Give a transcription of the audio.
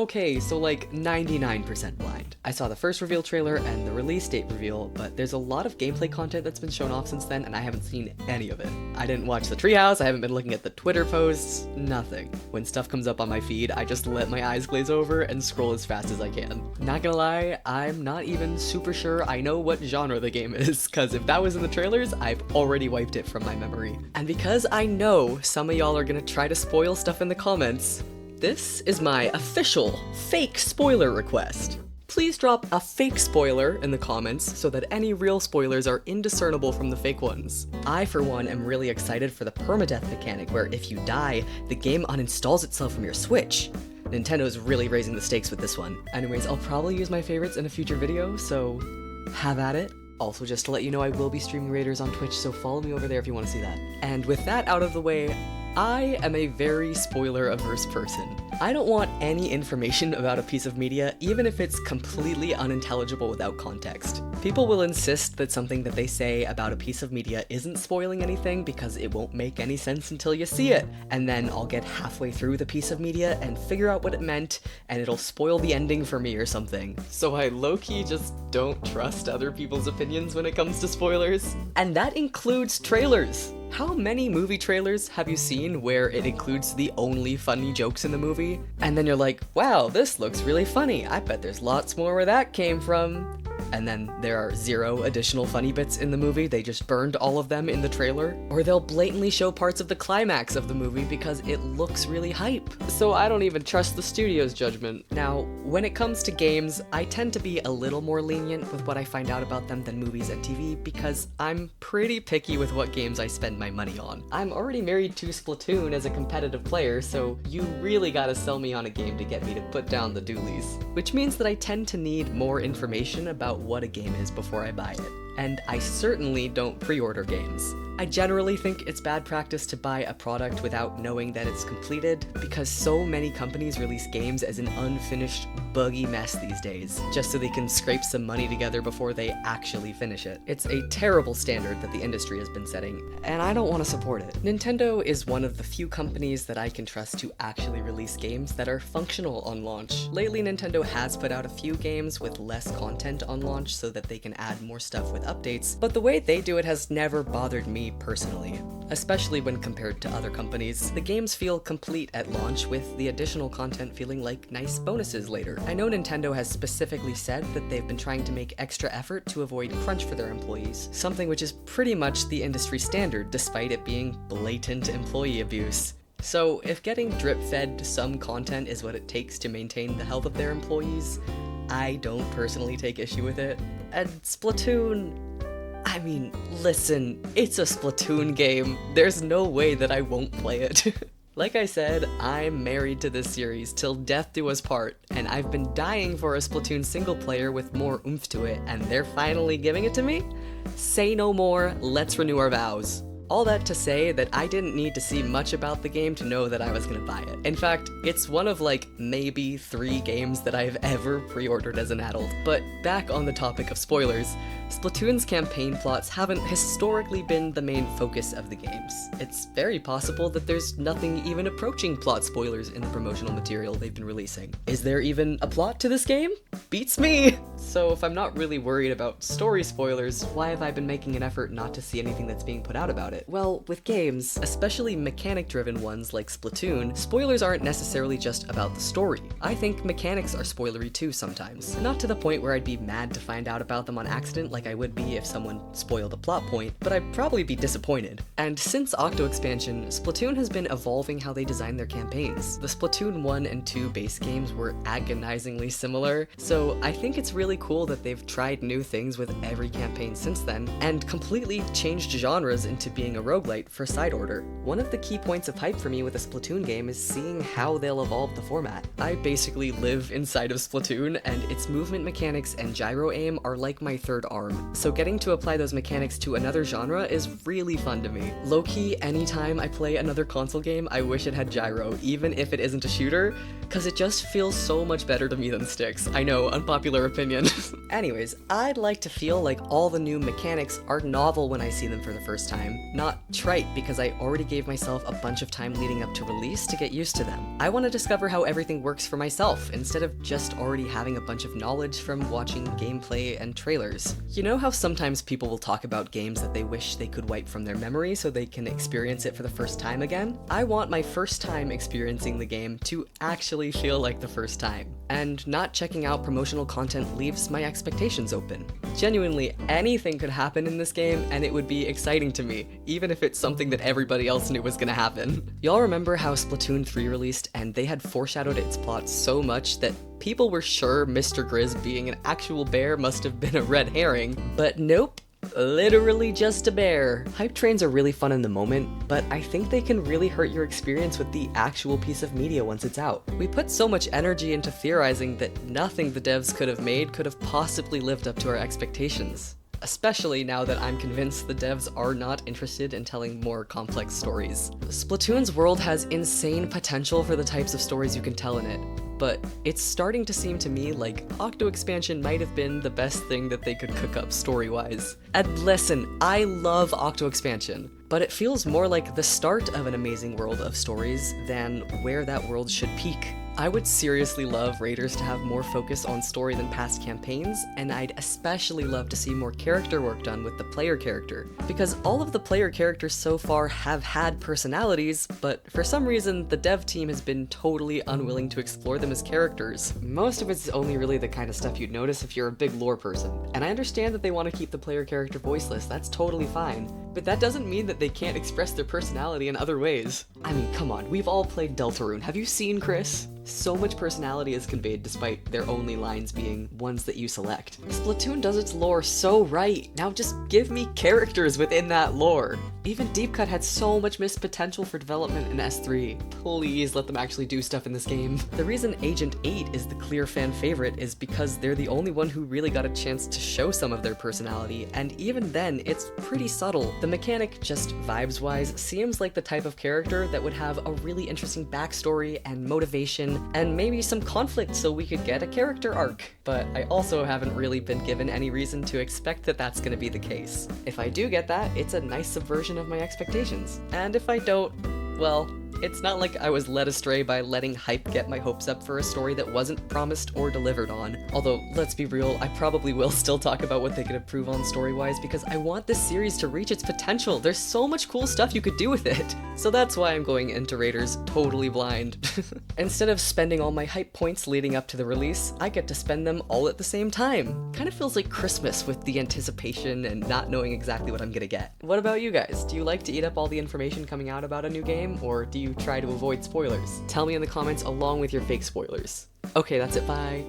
Okay, so like 99% blind. I saw the first reveal trailer and the release date reveal, but there's a lot of gameplay content that's been shown off since then, and I haven't seen any of it. I didn't watch the treehouse, I haven't been looking at the Twitter posts, nothing. When stuff comes up on my feed, I just let my eyes glaze over and scroll as fast as I can. Not gonna lie, I'm not even super sure I know what genre the game is, cause if that was in the trailers, I've already wiped it from my memory. And because I know some of y'all are gonna try to spoil stuff in the comments, this is my official fake spoiler request. Please drop a fake spoiler in the comments so that any real spoilers are indiscernible from the fake ones. I, for one, am really excited for the permadeath mechanic where if you die, the game uninstalls itself from your Switch. Nintendo's really raising the stakes with this one. Anyways, I'll probably use my favorites in a future video, so have at it. Also, just to let you know, I will be streaming Raiders on Twitch, so follow me over there if you want to see that. And with that out of the way, I am a very spoiler-averse person. I don't want any information about a piece of media, even if it's completely unintelligible without context. People will insist that something that they say about a piece of media isn't spoiling anything because it won't make any sense until you see it, and then I'll get halfway through the piece of media and figure out what it meant, and it'll spoil the ending for me or something. So I low-key just don't trust other people's opinions when it comes to spoilers. And that includes trailers! How many movie trailers have you seen where it includes the only funny jokes in the movie? And then you're like, wow, this looks really funny. I bet there's lots more where that came from. And then there are 0 additional funny bits in the movie, they just burned all of them in the trailer. Or they'll blatantly show parts of the climax of the movie because it looks really hype. So I don't even trust the studio's judgment. Now, when it comes to games, I tend to be a little more lenient with what I find out about them than movies and TV because I'm pretty picky with what games I spend my money on. I'm already married to Splatoon as a competitive player, so you really gotta sell me on a game to get me to put down the doolies. Which means that I tend to need more information about what a game is before I buy it. And I certainly don't pre-order games. I generally think it's bad practice to buy a product without knowing that it's completed, because so many companies release games as an unfinished, buggy mess these days, just so they can scrape some money together before they actually finish it. It's a terrible standard that the industry has been setting, and I don't want to support it. Nintendo is one of the few companies that I can trust to actually release games that are functional on launch. Lately, Nintendo has put out a few games with less content on launch so that they can add more stuff with updates, but the way they do it has never bothered me personally. Especially when compared to other companies, the games feel complete at launch with the additional content feeling like nice bonuses later. I know Nintendo has specifically said that they've been trying to make extra effort to avoid crunch for their employees, something which is pretty much the industry standard despite it being blatant employee abuse. So if getting drip-fed some content is what it takes to maintain the health of their employees, I don't personally take issue with it. And Splatoon, I mean, listen, it's a Splatoon game. There's no way that I won't play it. Like I said, I'm married to this series till death do us part, and I've been dying for a Splatoon single player with more oomph to it, and they're finally giving it to me? Say no more, let's renew our vows. All that to say that I didn't need to see much about the game to know that I was gonna buy it. In fact, it's one of like maybe 3 games that I've ever pre-ordered as an adult. But back on the topic of spoilers, Splatoon's campaign plots haven't historically been the main focus of the games. It's very possible that there's nothing even approaching plot spoilers in the promotional material they've been releasing. Is there even a plot to this game? Beats me! So if I'm not really worried about story spoilers, why have I been making an effort not to see anything that's being put out about it? Well, with games, especially mechanic-driven ones like Splatoon, spoilers aren't necessarily just about the story. I think mechanics are spoilery too sometimes. Not to the point where I'd be mad to find out about them on accident like I would be if someone spoiled a plot point, but I'd probably be disappointed. And since Octo Expansion, Splatoon has been evolving how they design their campaigns. The Splatoon 1 and 2 base games were agonizingly similar, so I think it's really cool that they've tried new things with every campaign since then, and completely changed genres into being a roguelite for side order. One of the key points of hype for me with a Splatoon game is seeing how they'll evolve the format. I basically live inside of Splatoon, and its movement mechanics and gyro aim are like my third arm, so getting to apply those mechanics to another genre is really fun to me. Low-key, anytime I play another console game, I wish it had gyro, even if it isn't a shooter, cause it just feels so much better to me than sticks. I know, unpopular opinion. Anyways, I'd like to feel like all the new mechanics are novel when I see them for the first time. not trite because I already gave myself a bunch of time leading up to release to get used to them. I want to discover how everything works for myself, instead of just already having a bunch of knowledge from watching gameplay and trailers. You know how sometimes people will talk about games that they wish they could wipe from their memory so they can experience it for the first time again? I want my first time experiencing the game to actually feel like the first time. And not checking out promotional content leaves my expectations open. Genuinely, anything could happen in this game and it would be exciting to me, even if it's something that everybody else knew was gonna happen. Y'all remember how Splatoon 3 released and they had foreshadowed its plot so much that people were sure Mr. Grizz being an actual bear must have been a red herring, but nope. Literally just a bear. Hype trains are really fun in the moment, but I think they can really hurt your experience with the actual piece of media once it's out. We put so much energy into theorizing that nothing the devs could have made could have possibly lived up to our expectations. Especially now that I'm convinced the devs are not interested in telling more complex stories. Splatoon's world has insane potential for the types of stories you can tell in it, but it's starting to seem to me like Octo Expansion might have been the best thing that they could cook up story-wise. And listen, I love Octo Expansion, but it feels more like the start of an amazing world of stories than where that world should peak. I would seriously love Raiders to have more focus on story than past campaigns, and I'd especially love to see more character work done with the player character, because all of the player characters so far have had personalities, but for some reason the dev team has been totally unwilling to explore them as characters. Most of it's only really the kind of stuff you'd notice if you're a big lore person, and I understand that they want to keep the player character voiceless, that's totally fine, but that doesn't mean that they can't express their personality in other ways. I mean, come on, we've all played Deltarune. Have you seen Chris? So much personality is conveyed despite their only lines being ones that you select. Splatoon does its lore so right, now just give me characters within that lore. Even Deep Cut had so much missed potential for development in S3. Please let them actually do stuff in this game. The reason Agent 8 is the clear fan favorite is because they're the only one who really got a chance to show some of their personality, and even then, it's pretty subtle. The mechanic, just vibes-wise, seems like the type of character that would have a really interesting backstory and motivation, and maybe some conflict so we could get a character arc. But I also haven't really been given any reason to expect that that's gonna be the case. If I do get that, it's a nice subversion of my expectations. And if I don't, well, it's not like I was led astray by letting hype get my hopes up for a story that wasn't promised or delivered on. Although, let's be real, I probably will still talk about what they could improve on story-wise because I want this series to reach its potential. There's so much cool stuff you could do with it. So that's why I'm going into Raiders totally blind. Instead of spending all my hype points leading up to the release, I get to spend them all at the same time. Kind of feels like Christmas with the anticipation and not knowing exactly what I'm gonna get. What about you guys? Do you like to eat up all the information coming out about a new game, or do you try to avoid spoilers? Tell me in the comments along with your fake spoilers. Okay, that's it, bye.